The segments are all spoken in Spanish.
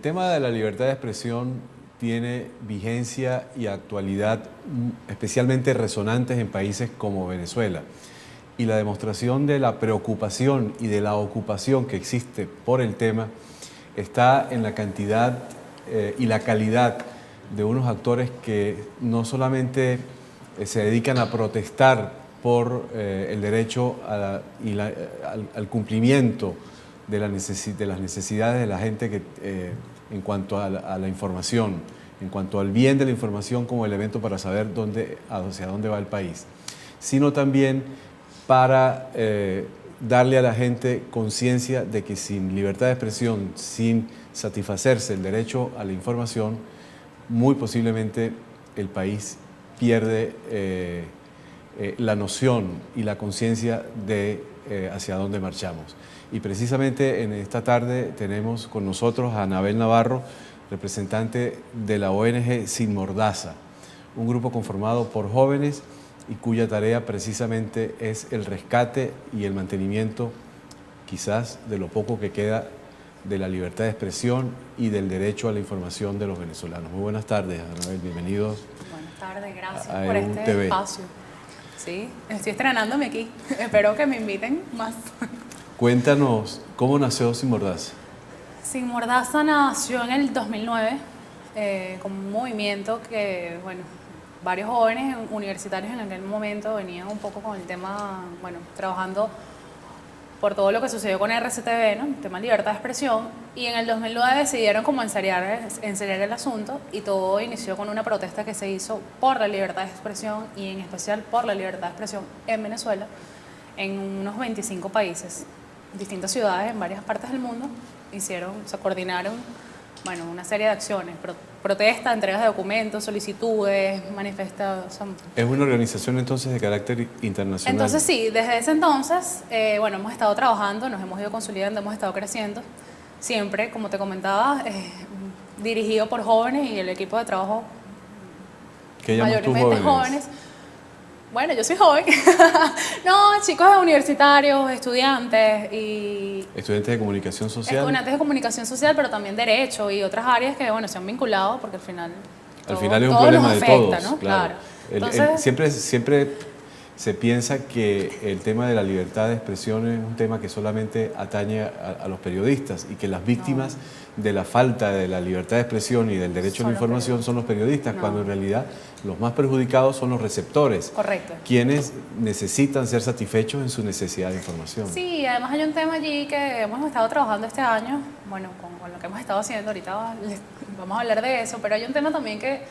tema de la libertad de expresión tiene vigencia y actualidad especialmente resonantes en países como Venezuela. Y la demostración de la preocupación y de la ocupación que existe por el tema está en la cantidad y la calidad de unos actores que no solamente se dedican a protestar por el derecho al cumplimiento de las necesidades de la gente en cuanto a la información, en cuanto al bien de la información como elemento para saber hacia dónde va el país, sino también para darle a la gente conciencia de que sin libertad de expresión, sin satisfacerse el derecho a la información, muy posiblemente el país pierde la noción y la conciencia de hacia dónde marchamos. Y precisamente en esta tarde tenemos con nosotros a Anabel Navarro, representante de la ONG Sin Mordaza, un grupo conformado por jóvenes y cuya tarea precisamente es el rescate y el mantenimiento, quizás de lo poco que queda de la libertad de expresión y del derecho a la información de los venezolanos. Muy buenas tardes, Anabel, bienvenidos. Buenas tardes, gracias a por EUN este TV. espacio. Sí, estoy estrenándome aquí, espero que me inviten más. Cuéntanos, ¿cómo nació Sin Mordaza? Sin Mordaza nació en el 2009 como un movimiento que, bueno, varios jóvenes universitarios en aquel momento venían un poco con el tema, bueno, trabajando por todo lo que sucedió con RCTV, ¿no? El tema de libertad de expresión, y en el 2009 decidieron como enseriar el asunto, y todo inició con una protesta que se hizo por la libertad de expresión y en especial por la libertad de expresión en Venezuela, en unos 25 países, distintas ciudades en varias partes del mundo, se coordinaron, bueno, una serie de acciones, protestas, entregas de documentos, solicitudes, manifestaciones. ¿Es una organización entonces de carácter internacional? Entonces sí, desde ese entonces, bueno, hemos estado trabajando, nos hemos ido consolidando, hemos estado creciendo, siempre, como te comentaba, dirigido por jóvenes y el equipo de trabajo ¿Qué llamas tú mayormente jóvenes? Bueno, yo soy joven. No, chicos universitarios, estudiantes y... Estudiantes de comunicación social. Estudiantes de comunicación social, pero también derecho y otras áreas que, bueno, se han vinculado porque al final es un problema de todos, ¿no? Claro. Entonces, Siempre se piensa que el tema de la libertad de expresión es un tema que solamente atañe a los periodistas y que las víctimas de la falta de la libertad de expresión y del derecho a la información son los periodistas, cuando en realidad los más perjudicados son los receptores. Correcto. Quienes necesitan ser satisfechos en su necesidad de información. Sí, además hay un tema allí que hemos estado trabajando este año, bueno, con lo que hemos estado haciendo, ahorita vamos a hablar de eso, pero hay un tema también que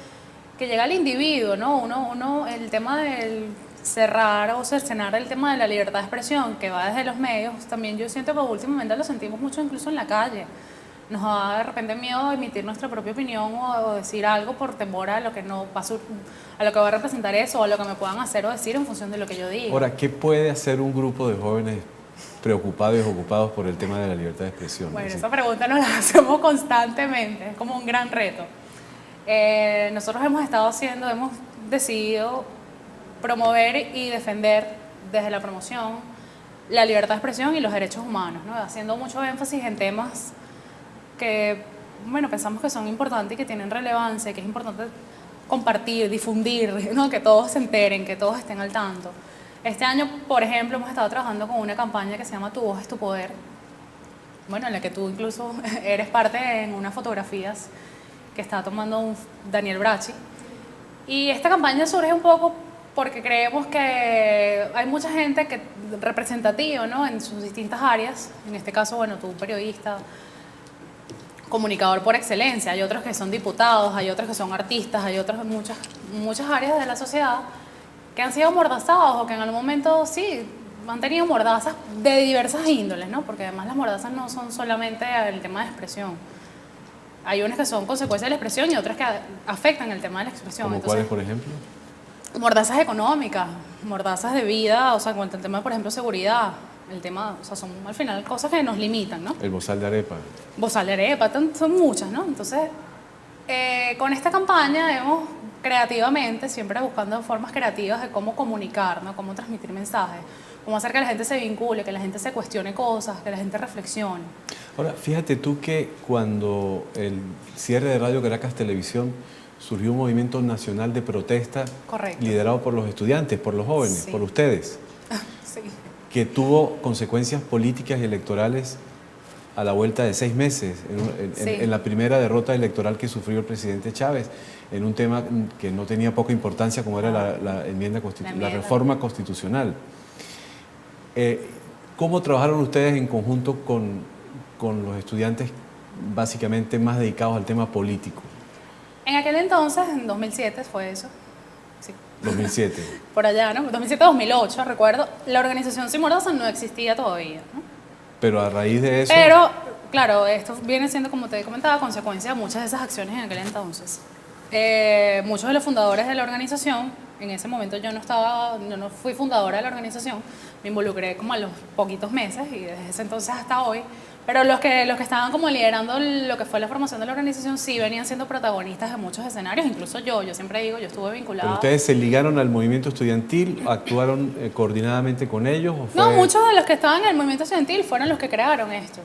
llega al individuo, ¿no? El tema del cerrar o cercenar el tema de la libertad de expresión que va desde los medios, también yo siento que últimamente lo sentimos mucho incluso en la calle. Nos da de repente miedo emitir nuestra propia opinión o decir algo por temor a lo que no va a lo que va a representar eso o a lo que me puedan hacer o decir en función de lo que yo diga. Ahora, ¿qué puede hacer un grupo de jóvenes preocupados y ocupados por el tema de la libertad de expresión? Bueno, esa pregunta nos la hacemos constantemente, es como un gran reto. Nosotros hemos decidido promover y defender desde la promoción la libertad de expresión y los derechos humanos, ¿no? Haciendo mucho énfasis en temas que, bueno, pensamos que son importantes y que tienen relevancia, que es importante compartir, difundir, ¿no? Que todos se enteren, que todos estén al tanto. Este año, por ejemplo, hemos estado trabajando con una campaña que se llama Tu Voz es tu Poder, bueno, en la que tú incluso eres parte en unas fotografías que está tomando Daniel Bracci. Y esta campaña surge un poco porque creemos que hay mucha gente representativa, ¿no? En sus distintas áreas, en este caso, bueno, tú periodista, comunicador por excelencia, hay otros que son diputados, hay otros que son artistas, hay otros muchas áreas de la sociedad que han sido amordazados o que en algún momento sí han tenido mordazas de diversas índoles, ¿no? Porque además las mordazas no son solamente el tema de expresión. Hay unas que son consecuencias de la expresión y otras que afectan el tema de la expresión. ¿Como cuáles, por ejemplo? Mordazas económicas, mordazas de vida, o sea, cuanto al tema, por ejemplo, seguridad, el tema, o sea, son al final cosas que nos limitan, ¿no? El bozal de arepa. Bozal de arepa, son muchas, ¿no? Entonces, con esta campaña hemos creativamente, siempre buscando formas creativas de cómo comunicar, ¿no? Cómo transmitir mensajes, cómo hacer que la gente se vincule, que la gente se cuestione cosas, que la gente reflexione. Ahora, fíjate tú que cuando el cierre de Radio Caracas Televisión surgió un movimiento nacional de protesta. Correcto. Liderado por los estudiantes, por los jóvenes, Sí. por ustedes, Sí. que tuvo consecuencias políticas y electorales a la vuelta de 6 meses, Sí. en la primera derrota electoral que sufrió el presidente Chávez, en un tema que no tenía poca importancia como era la reforma constitucional. ¿Cómo trabajaron ustedes en conjunto con los estudiantes básicamente más dedicados al tema político? En aquel entonces, en 2007 fue eso. Sí. 2007. Por allá, ¿no? 2007-2008, recuerdo. La organización Simordosa no existía todavía, ¿no? Pero a raíz de eso... Pero, claro, esto viene siendo, como te comentaba, consecuencia de muchas de esas acciones en aquel entonces. Muchos de los fundadores de la organización, en ese momento yo no fui fundadora de la organización, me involucré como a los poquitos meses y desde ese entonces hasta hoy. Pero los que estaban como liderando lo que fue la formación de la organización sí venían siendo protagonistas de muchos escenarios, incluso yo siempre digo, yo estuve vinculada. ¿Pero ustedes se ligaron al movimiento estudiantil, actuaron coordinadamente con ellos? ¿O fue... No, muchos de los que estaban en el movimiento estudiantil fueron los que crearon esto.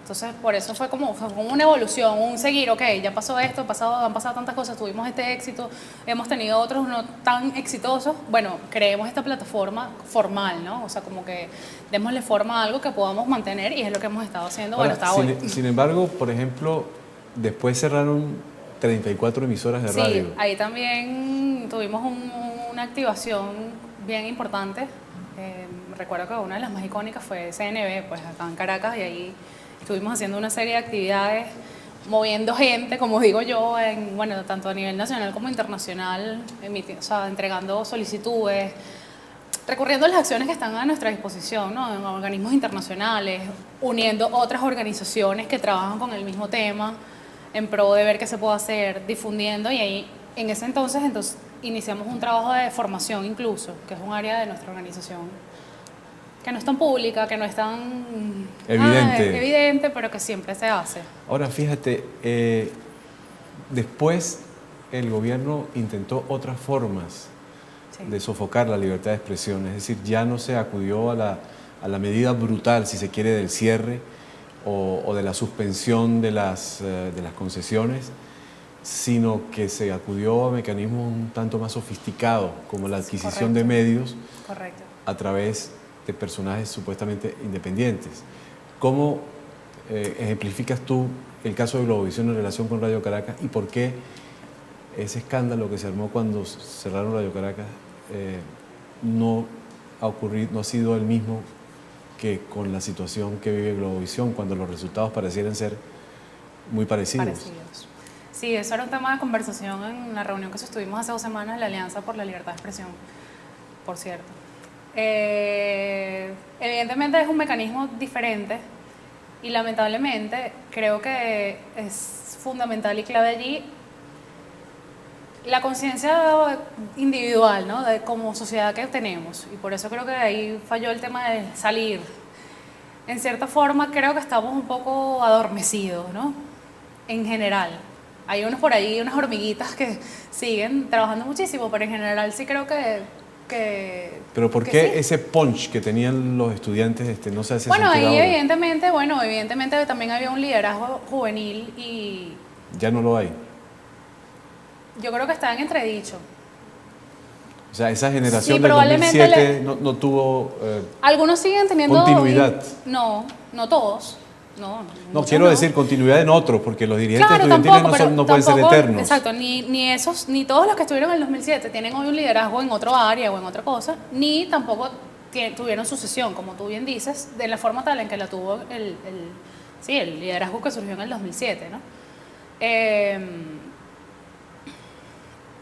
Entonces, por eso fue como una evolución, un seguir, ok, ya pasó esto, han pasado tantas cosas, tuvimos este éxito, hemos tenido otros no tan exitosos, bueno, creemos esta plataforma formal, ¿no? O sea, como que démosle forma a algo que podamos mantener y es lo que hemos estado haciendo, Ahora, bueno, hasta hoy. Sin embargo, por ejemplo, después cerraron 34 emisoras de radio. Sí, ahí también tuvimos una activación bien importante. Recuerdo que una de las más icónicas fue CNB, pues acá en Caracas, y ahí estuvimos haciendo una serie de actividades, moviendo gente, como digo yo, bueno, tanto a nivel nacional como internacional, o sea, entregando solicitudes, recurriendo a las acciones que están a nuestra disposición, ¿no? En organismos internacionales, uniendo otras organizaciones que trabajan con el mismo tema, en pro de ver qué se puede hacer, difundiendo, y ahí, en ese entonces iniciamos un trabajo de formación incluso, que es un área de nuestra organización, que no es tan pública, que no es tan evidente, pero que siempre se hace. Ahora, fíjate, después el gobierno intentó otras formas de sofocar la libertad de expresión, es decir, ya no se acudió a la medida brutal, si se quiere, del cierre o de la suspensión de las concesiones, sino que se acudió a mecanismos un tanto más sofisticados, como la adquisición de medios a través de personajes supuestamente independientes. ¿Cómo ejemplificas tú el caso de Globovisión en relación con Radio Caracas y por qué ese escándalo que se armó cuando cerraron Radio Caracas no ha sido el mismo que con la situación que vive Globovisión, cuando los resultados parecieran ser muy parecidos? Sí, eso era un tema de conversación en la reunión que sostuvimos hace 2 semanas en la Alianza por la Libertad de Expresión, por cierto. Evidentemente es un mecanismo diferente y lamentablemente creo que es fundamental y clave allí la conciencia individual, ¿no? De como sociedad que tenemos, y por eso creo que ahí falló el tema de salir. En cierta forma creo que estamos un poco adormecidos, ¿no? En general. Hay unos por ahí, unas hormiguitas que siguen trabajando muchísimo, pero en general sí creo que ¿Pero por qué sí. ese punch que tenían los estudiantes no se hace Bueno, sentir ahí ahora? evidentemente también había un liderazgo juvenil y... Ya no lo hay. Yo creo que está en entredicho. O sea, esa generación Sí, del probablemente 2007 no tuvo algunos siguen teniendo... continuidad. No todos. No, quiero decir continuidad en otros, porque los dirigentes Claro, estudiantiles no pueden ser eternos. Exacto, ni todos los que estuvieron en el 2007 tienen hoy un liderazgo en otro área o en otra cosa, ni tampoco tuvieron sucesión, como tú bien dices, de la forma tal en que la tuvo el liderazgo que surgió en el 2007, ¿no?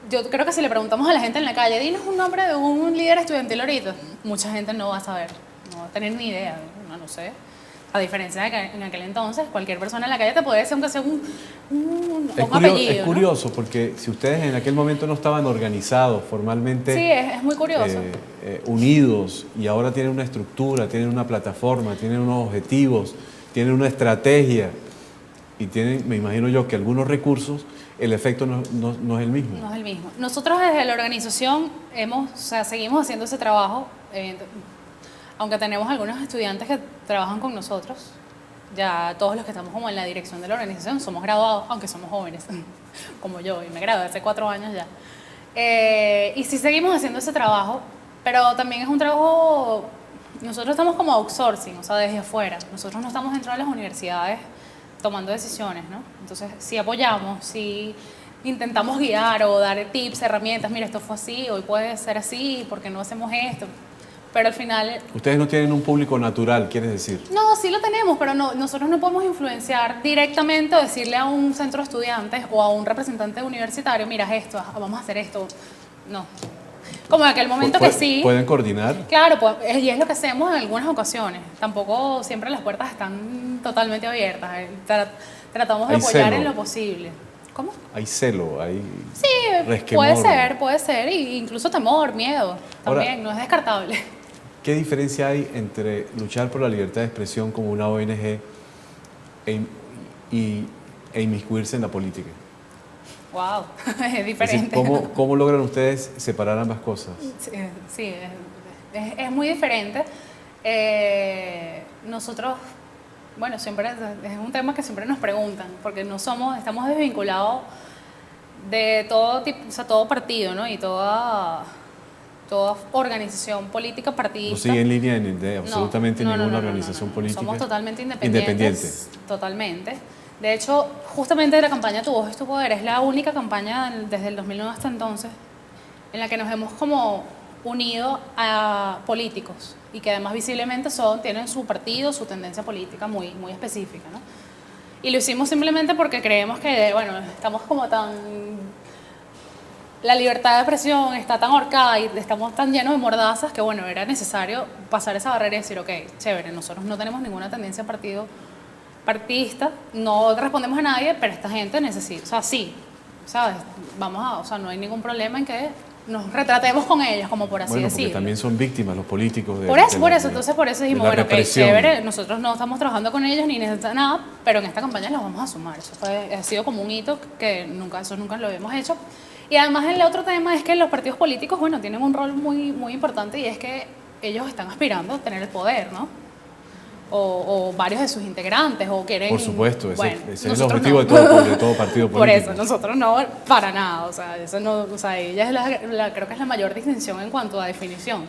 Yo creo que si le preguntamos a la gente en la calle, dinos un nombre de un líder estudiantil ahorita, mucha gente no va a saber, no va a tener ni idea, no sé. A diferencia de que en aquel entonces, cualquier persona en la calle te puede decir aunque sea un apellido. Es curioso, ¿no? Porque si ustedes en aquel momento no estaban organizados formalmente, sí, es muy curioso. Unidos, y ahora tienen una estructura, tienen una plataforma, tienen unos objetivos, tienen una estrategia y tienen, me imagino yo, que algunos recursos, el efecto no es el mismo. No es el mismo. Nosotros desde la organización seguimos haciendo ese trabajo, aunque tenemos algunos estudiantes que trabajan con nosotros. Ya todos los que estamos como en la dirección de la organización somos graduados, aunque somos jóvenes, como yo, y me gradué hace 4 años ya. Y sí seguimos haciendo ese trabajo, pero también es un trabajo, nosotros estamos como outsourcing, o sea, desde afuera. Nosotros no estamos dentro de las universidades tomando decisiones, ¿no? Entonces, sí apoyamos, sí intentamos guiar o dar tips, herramientas, mira, esto fue así, hoy puede ser así, ¿por qué no hacemos esto? Pero al final... Ustedes no tienen un público natural, ¿quieres decir? No, sí lo tenemos, pero nosotros no podemos influenciar directamente o decirle a un centro de estudiantes o a un representante universitario, mira esto, vamos a hacer esto. No. Como en aquel momento que sí. ¿Pueden coordinar? Claro, pues, y es lo que hacemos en algunas ocasiones. Tampoco siempre las puertas están totalmente abiertas. Tratamos de apoyar en lo posible. ¿Cómo? Hay celo, hay sí, resquemor. Puede ser, e incluso temor, miedo, también, ahora, no es descartable. ¿Qué diferencia hay entre luchar por la libertad de expresión como una ONG e inmiscuirse en la política? Wow, es diferente. Es decir, ¿cómo logran ustedes separar ambas cosas? Sí, es muy diferente. Nosotros, bueno, siempre es un tema que siempre nos preguntan, porque estamos desvinculados de todo tipo, o sea, todo partido, ¿no? Y toda organización política partidista. No sigue en línea de absolutamente ninguna organización política. Somos totalmente independientes. Totalmente. De hecho, justamente la campaña Tu Voz es tu Poder es la única campaña desde el 2009 hasta entonces en la que nos hemos como unido a políticos y que además visiblemente tienen su partido, su tendencia política muy, muy específica, ¿no? Y lo hicimos simplemente porque creemos que, bueno, estamos como la libertad de expresión está tan ahorcada y estamos tan llenos de mordazas que, bueno, era necesario pasar esa barrera y decir, ok, chévere, nosotros no tenemos ninguna tendencia partidista, no respondemos a nadie, pero esta gente necesita, o sea, sí, ¿sabes? O sea, no hay ningún problema en que nos retratemos con ellos, como por así decirlo. Porque también son víctimas los políticos de entonces por eso dijimos, bueno, ok, chévere, nosotros no estamos trabajando con ellos ni necesitamos nada, pero en esta campaña los vamos a sumar. Eso ha sido como un hito que nunca lo habíamos hecho. Y además el otro tema es que los partidos políticos, bueno, tienen un rol muy, muy importante y es que ellos están aspirando a tener el poder, ¿no? O varios de sus integrantes, o quieren... Por supuesto, ese es el objetivo de todo partido político. Por eso, nosotros no, para nada, o sea, eso no, o sea, ella es creo que es la mayor distinción en cuanto a definición.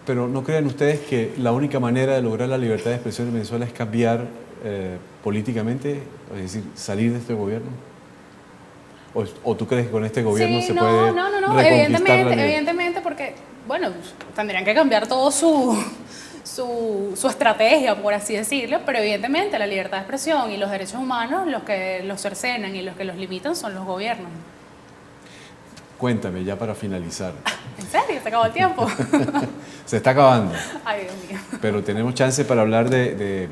Pero ¿no creen ustedes que la única manera de lograr la libertad de expresión en Venezuela es cambiar políticamente, es decir, salir de este gobierno? ¿O tú crees que con este gobierno se puede reconquistar evidentemente, porque, bueno, tendrían que cambiar todo su estrategia, por así decirlo, pero evidentemente la libertad de expresión y los derechos humanos, los que los cercenan y los que los limitan son los gobiernos. Cuéntame, ya para finalizar. ¿En serio? ¿Se acabó el tiempo? Se está acabando. Ay, Dios mío. Pero tenemos chance para hablar de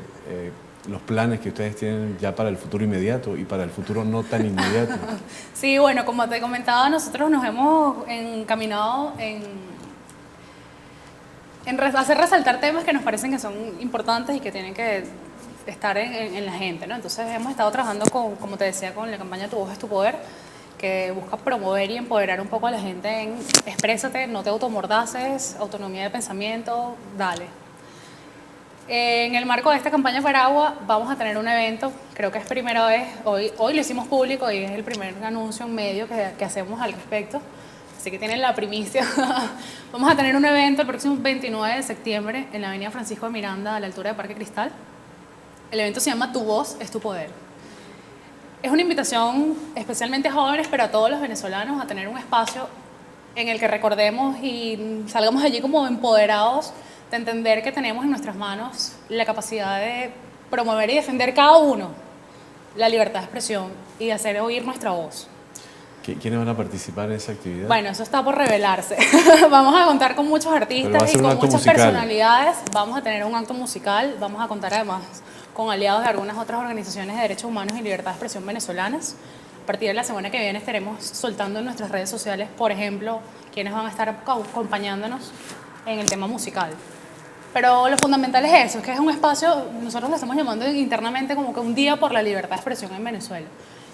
los planes que ustedes tienen ya para el futuro inmediato y para el futuro no tan inmediato. Sí, bueno, como te comentaba, nosotros nos hemos encaminado en hacer resaltar temas que nos parecen que son importantes y que tienen que estar en la gente, ¿no? Entonces hemos estado trabajando como te decía, con la campaña Tu Voz es tu Poder, que busca promover y empoderar un poco a la gente en exprésate, no te automordaces, autonomía de pensamiento, dale. En el marco de esta campaña Paragua vamos a tener un evento, creo que es primera vez, hoy lo hicimos público y es el primer anuncio en medio que hacemos al respecto. Así que tienen la primicia. Vamos a tener un evento el próximo 29 de septiembre en la avenida Francisco de Miranda, a la altura de Parque Cristal. El evento se llama Tu Voz es tu Poder. Es una invitación especialmente a jóvenes, pero a todos los venezolanos, a tener un espacio en el que recordemos y salgamos allí como empoderados de entender que tenemos en nuestras manos la capacidad de promover y defender cada uno la libertad de expresión y de hacer oír nuestra voz. ¿Quiénes van a participar en esa actividad? Bueno, eso está por revelarse. Vamos a contar con muchos artistas y con muchas personalidades. Vamos a tener un acto musical. Vamos a contar además con aliados de algunas otras organizaciones de derechos humanos y libertad de expresión venezolanas. A partir de la semana que viene estaremos soltando en nuestras redes sociales, por ejemplo, quienes van a estar acompañándonos en el tema musical. Pero lo fundamental es eso, es que es un espacio, nosotros lo estamos llamando internamente como que un día por la libertad de expresión en Venezuela.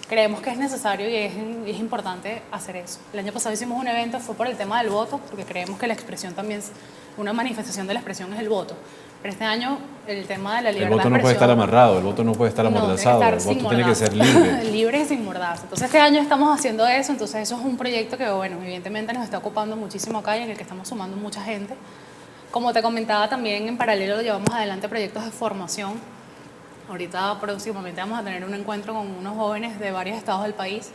creemos que es necesario y es importante hacer eso. El año pasado hicimos un evento, fue por el tema del voto, porque creemos que la expresión también, una manifestación de la expresión es el voto. Pero este año el tema de la libertad de expresión... El voto no puede estar amarrado, el voto no puede estar amordazado, el voto tiene que ser libre. Libre y sin mordaza. Entonces este año estamos haciendo eso, entonces eso es un proyecto que, bueno, evidentemente nos está ocupando muchísimo acá y en el que estamos sumando mucha gente. Como te comentaba, también en paralelo llevamos adelante proyectos de formación. Ahorita próximamente vamos a tener un encuentro con unos jóvenes de varios estados del país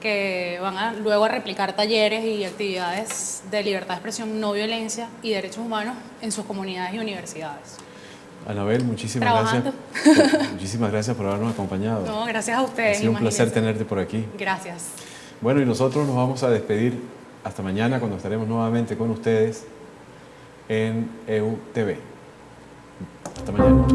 que van luego a replicar talleres y actividades de libertad de expresión, no violencia y derechos humanos en sus comunidades y universidades. Anabel, muchísimas gracias. Muchísimas gracias por habernos acompañado. No, gracias a ustedes. Ha sido un placer tenerte por aquí. Gracias. Bueno, y nosotros nos vamos a despedir hasta mañana cuando estaremos nuevamente con ustedes en EUTV. Hasta mañana.